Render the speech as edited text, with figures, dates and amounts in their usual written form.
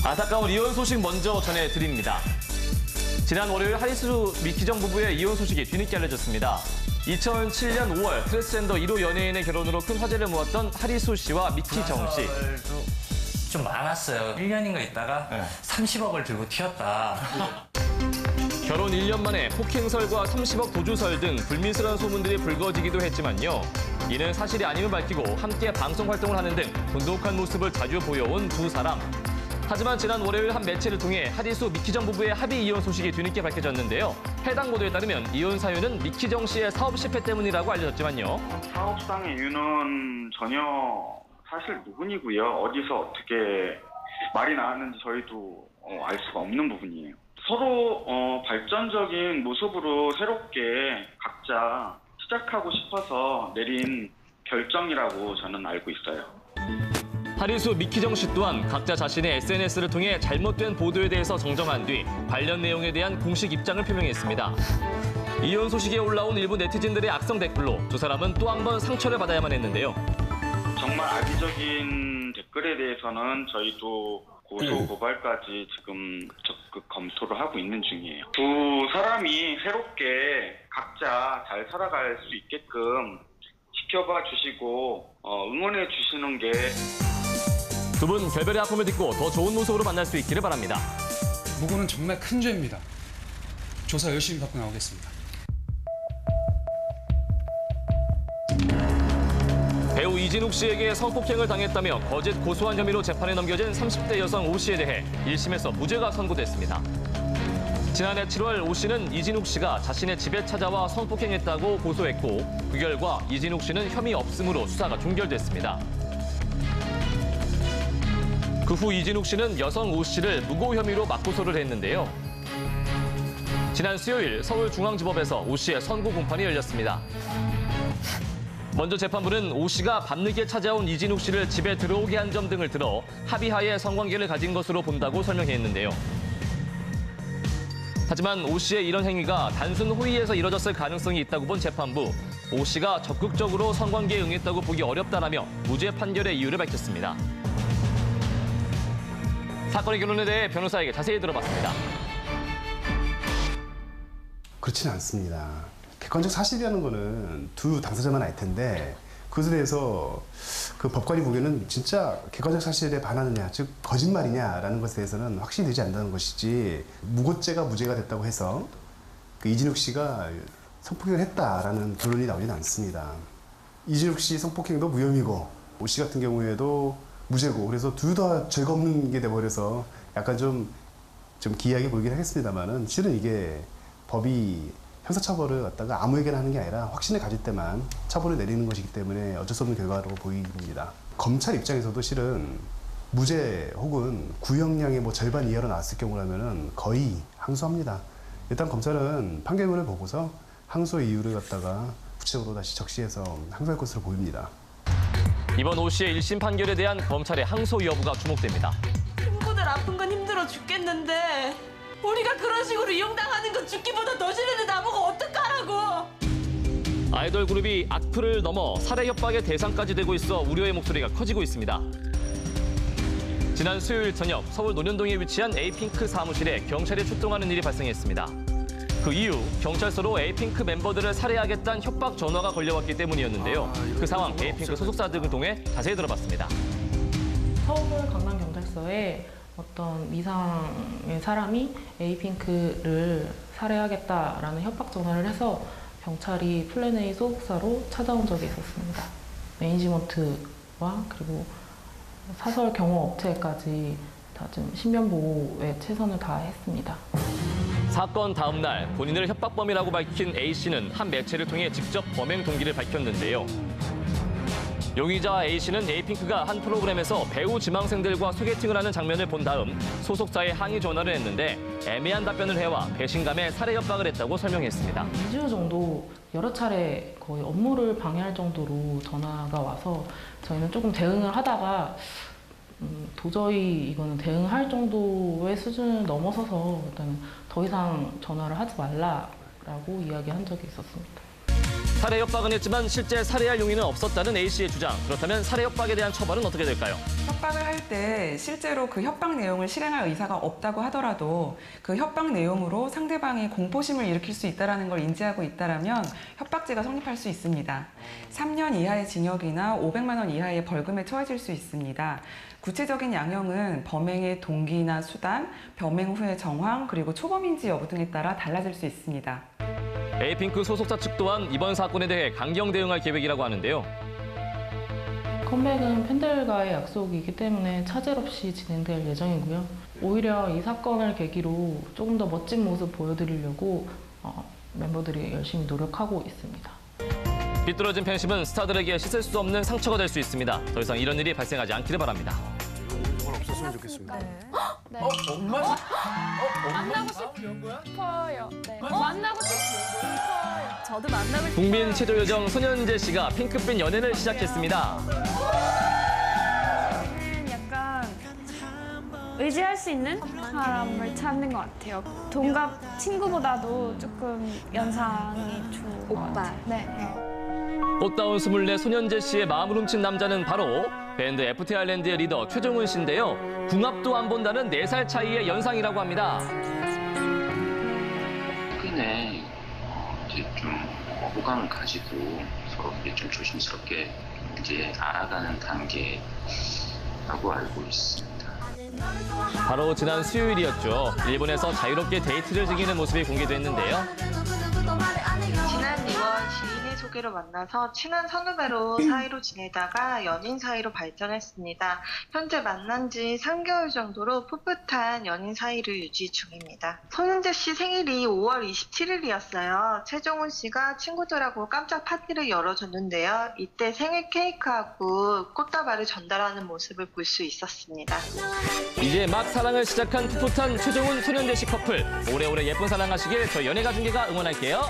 안타까운 이혼 소식 먼저 전해드립니다. 지난 월요일 하리수 미키정 부부의 이혼 소식이 뒤늦게 알려졌습니다. 2007년 5월 트랜스젠더 1호 연예인의 결혼으로 큰 화제를 모았던 하리수 씨와 미키정 씨. 좀 많았어요. 1년인가 있다가 30억을 들고 튀었다. 결혼 1년 만에 폭행설과 30억 도주설 등 불미스러운 소문들이 불거지기도 했지만요. 이는 사실이 아님을 밝히고 함께 방송 활동을 하는 등 돈독한 모습을 자주 보여온 두 사람. 하지만 지난 월요일 한 매체를 통해 하리수 미키정 부부의 합의 이혼 소식이 뒤늦게 밝혀졌는데요. 해당 보도에 따르면 이혼 사유는 미키정 씨의 사업 실패 때문이라고 알려졌지만요. 사업상의 이유는 전혀 사실 무근이고요. 어디서 어떻게 말이 나왔는지 저희도 알 수가 없는 부분이에요. 서로 발전적인 모습으로 새롭게 각자 시작하고 싶어서 내린 결정이라고 저는 알고 있어요. 하리수 미키정 씨 또한 각자 자신의 SNS를 통해 잘못된 보도에 대해서 정정한 뒤 관련 내용에 대한 공식 입장을 표명했습니다. 이혼 소식에 올라온 일부 네티즌들의 악성 댓글로 두 사람은 또 한 번 상처를 받아야만 했는데요. 정말 악의적인 댓글에 대해서는 저희도 고소 고발까지 지금 적극 검토를 하고 있는 중이에요. 두 사람이 새롭게 각자 잘 살아갈 수 있게끔 지켜봐 주시고 응원해 주시는 게 두 분 결별의 아픔을 딛고 더 좋은 모습으로 만날 수 있기를 바랍니다. 무고는 정말 큰 죄입니다. 조사 열심히 받고 나오겠습니다. 배우 이진욱 씨에게 성폭행을 당했다며 거짓 고소한 혐의로 재판에 넘겨진 30대 여성 오 씨에 대해 1심에서 무죄가 선고됐습니다. 지난해 7월 오 씨는 이진욱 씨가 자신의 집에 찾아와 성폭행했다고 고소했고 그 결과 이진욱 씨는 혐의 없음으로 수사가 종결됐습니다. 그 후 이진욱 씨는 여성 오 씨를 무고 혐의로 맞고소를 했는데요. 지난 수요일 서울중앙지법에서 오 씨의 선고 공판이 열렸습니다. 먼저 재판부는 오 씨가 밤늦게 찾아온 이진욱 씨를 집에 들어오게 한 점 등을 들어 합의하에 성관계를 가진 것으로 본다고 설명했는데요. 하지만 오 씨의 이런 행위가 단순 호의에서 이뤄졌을 가능성이 있다고 본 재판부, 오 씨가 적극적으로 성관계에 응했다고 보기 어렵다라며 무죄 판결의 이유를 밝혔습니다. 사건의 결론에 대해 변호사에게 자세히 들어봤습니다. 그렇지는 않습니다. 객관적 사실이라는 거는 두 당사자만 알 텐데 그것에 대해서 그 법관이 보기에는 진짜 객관적 사실에 반하느냐, 즉 거짓말이냐라는 것에 대해서는 확신이 되지 않는다는 것이지 무고죄가 무죄가 됐다고 해서 그 이진욱 씨가 성폭행을 했다라는 결론이 나오지는 않습니다. 이진욱 씨 성폭행도 무혐의고 오 씨 같은 경우에도 무죄고 그래서 둘 다 죄가 없는 게 돼버려서 약간 좀 기이하게 보이긴 하겠습니다만은 실은 이게 법이 형사처벌을 갖다가 아무에게나 하는 게 아니라 확신을 가질 때만 처벌을 내리는 것이기 때문에 어쩔 수 없는 결과라고 보입니다. 검찰 입장에서도 실은 무죄 혹은 구형량의 절반 이하로 나왔을 경우라면은 거의 항소합니다. 일단 검찰은 판결문을 보고서 항소의 이유를 갖다가 구체적으로 다시 적시해서 항소할 것으로 보입니다. 이번 오 씨의 1심 판결에 대한 검찰의 항소 여부가 주목됩니다. 친구들 아픈 건 힘들어 죽겠는데 우리가 그런 식으로 이용당하는 건 죽기보다 더 싫은데 나보고 어떡하라고. 아이돌 그룹이 악플을 넘어 살해 협박의 대상까지 되고 있어 우려의 목소리가 커지고 있습니다. 지난 수요일 저녁 서울 논현동에 위치한 에이핑크 사무실에 경찰이 출동하는 일이 발생했습니다. 그 이유 경찰서로 에이핑크 멤버들을 살해하겠다는 협박 전화가 걸려왔기 때문이었는데요. 그 상황 에이핑크 소속사 등을 통해 자세히 들어봤습니다. 서울 강남경찰서에 어떤 미상의 사람이 에이핑크를 살해하겠다라는 협박 전화를 해서 경찰이 플랜A 소속사로 찾아온 적이 있었습니다. 매니지먼트와 그리고 사설 경호업체까지 다 좀 신변보호에 최선을 다했습니다. 사건 다음 날 본인을 협박범이라고 밝힌 A씨는 한 매체를 통해 직접 범행 동기를 밝혔는데요. 용의자 A씨는 에이핑크가 한 프로그램에서 배우 지망생들과 소개팅을 하는 장면을 본 다음 소속사에 항의 전화를 했는데 애매한 답변을 해와 배신감에 살해 협박을 했다고 설명했습니다. 2주 정도 여러 차례 거의 업무를 방해할 정도로 전화가 와서 저희는 조금 대응을 하다가 도저히 이거는 대응할 정도의 수준을 넘어서서 일단 더 이상 전화를 하지 말라라고 이야기한 적이 있었습니다. 살해 협박은 했지만 실제 살해할 용의는 없었다는 A씨의 주장. 그렇다면 살해 협박에 대한 처벌은 어떻게 될까요? 협박을 할 때 실제로 그 협박 내용을 실행할 의사가 없다고 하더라도 그 협박 내용으로 상대방이 공포심을 일으킬 수 있다는 걸 인지하고 있다면 협박죄가 성립할 수 있습니다. 3년 이하의 징역이나 500만 원 이하의 벌금에 처해질 수 있습니다. 구체적인 양형은 범행의 동기나 수단, 범행 후의 정황, 그리고 초범인지 여부 등에 따라 달라질 수 있습니다. 에이핑크 소속사 측 또한 이번 사건에 대해 강경 대응할 계획이라고 하는데요. 컴백은 팬들과의 약속이기 때문에 차질 없이 진행될 예정이고요. 오히려 이 사건을 계기로 조금 더 멋진 모습 보여드리려고 멤버들이 열심히 노력하고 있습니다. 비뚤어진 팬심은 스타들에게 씻을 수 없는 상처가 될 수 있습니다. 더 이상 이런 일이 발생하지 않기를 바랍니다. 정말 없었으면 좋겠습니다. 네. 만나고 싶어요. 네. 만나고 싶어요. 저도 만나고 싶어요. 국민 최저 요정 손현재 씨가 핑크빛 연애를 시작했습니다. 저는 약간 의지할 수 있는 사람을 찾는 것 같아요. 동갑 친구보다도 조금 연상이 좋은 것 같아요. 네. 꽃다운 24 손현재 씨의 마음을 훔친 남자는 바로 밴드 FT 아일랜드의 리더 최종훈 씨인데요. 궁합도 안 본다는 4살 차이의 연상이라고 합니다. 최근에 이제 좀 호감을 가지고 서로 이제 좀 조심스럽게 이제 알아가는 단계라고 알고 있습니다. 바로 지난 수요일이었죠. 일본에서 자유롭게 데이트를 즐기는 모습이 공개됐는데요. 지난 2월 지인의 소개로 만나서 친한 선후배로 사이로 지내다가 연인 사이로 발전했습니다. 현재 만난 지 3개월 정도로 풋풋한 연인 사이를 유지 중입니다. 손은재 씨 생일이 5월 27일이었어요. 최종훈 씨가 친구들하고 깜짝 파티를 열어줬는데요. 이때 생일 케이크하고 꽃다발을 전달하는 모습을 볼 수 있었습니다. 이제 막 사랑을 시작한 풋풋한 최종훈 손현재 씨 커플. 오래오래 예쁜 사랑하시길 저희 연예가 중계가 응원할게요.